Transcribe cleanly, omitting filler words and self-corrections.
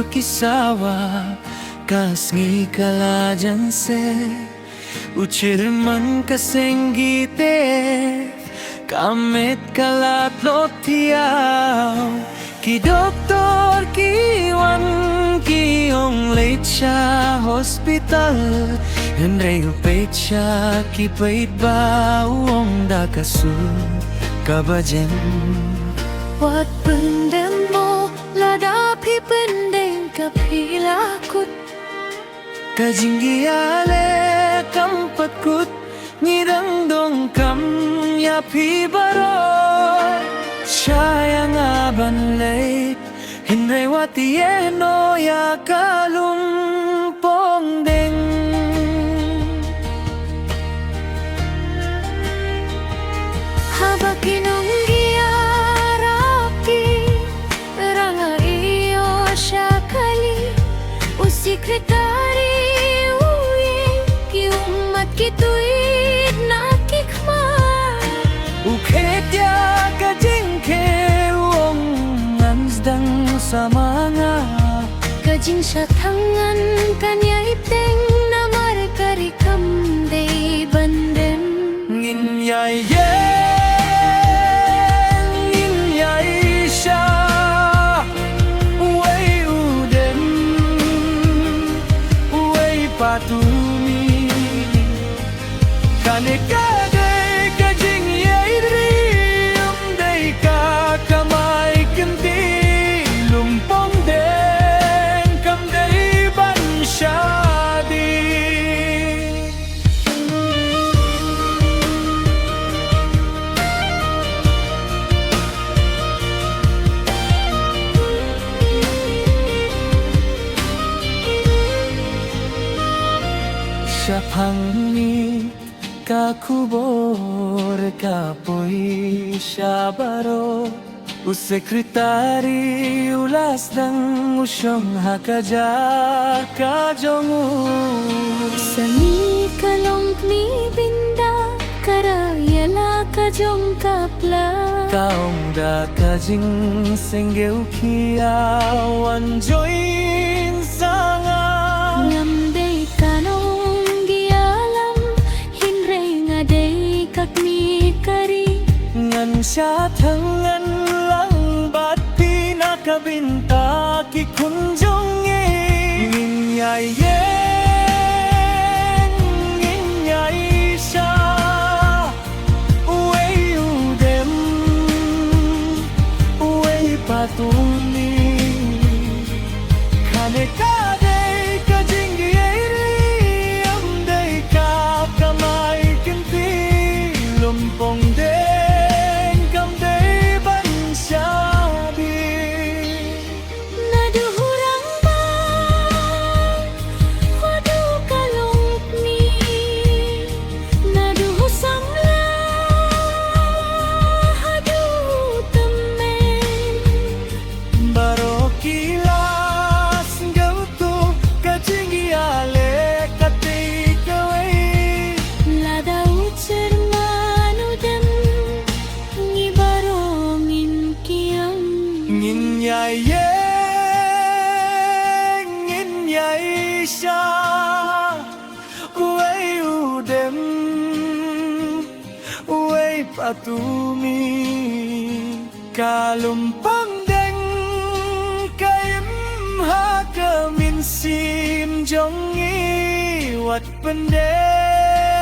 kisawa kasngi kalajan se uchirman kasenggite kamit kalatlot tiyaw ki doktor kiwan kiyong late siya hospital Henry upait siya kipait ba uong dakasu kabajen Wat pendem mo ladapi pendeng kapilakut Kajinggiyale kampatkut Ngidang dong kam yapi baroy Sayang aban late Hinray watiyeno ya kalumpong deng Haba kinunggiyarapi Ranga iyo siya kali Usikretari uwi Kiumat kituit nakikmar Uketya kajingke uong ngansdang sa mga Kajing sa tangan kanya iteng Namar karikam day bandem Nginyayen patumi Kanekadai kajing yaidri Umday ka kamay kanti Lumpong den kamday bansyadi Siya pangni kakubor kapoy siya baro Usekretari ulas ng usyong hakaja kajongu Sani kalong ni binda Karayala kajong kapla Kaong da kajing senggeu kiawan join sanga Ngamday kanong gialam Hinray nga day kakni kari Ngan siya tangan lang ba't pinakabinta kikunjong Nginyayen, nginyay siya Uway udem, uway patuni Kanekadai kajinggiyayri Amday ka kamay kinti Lumpong den kamday bansyadi Naduhurang ba Wadu kalong ni Naduhusam la Hadu temen Baro kilas gautu kajinggiyale katikaway Ladaw cermanu dem Ngibarongin kiyang Nginyayen, nginyay siya Uway udem, uway patumi Kalumpang deng kayem hakaminsim jongi Wat pendek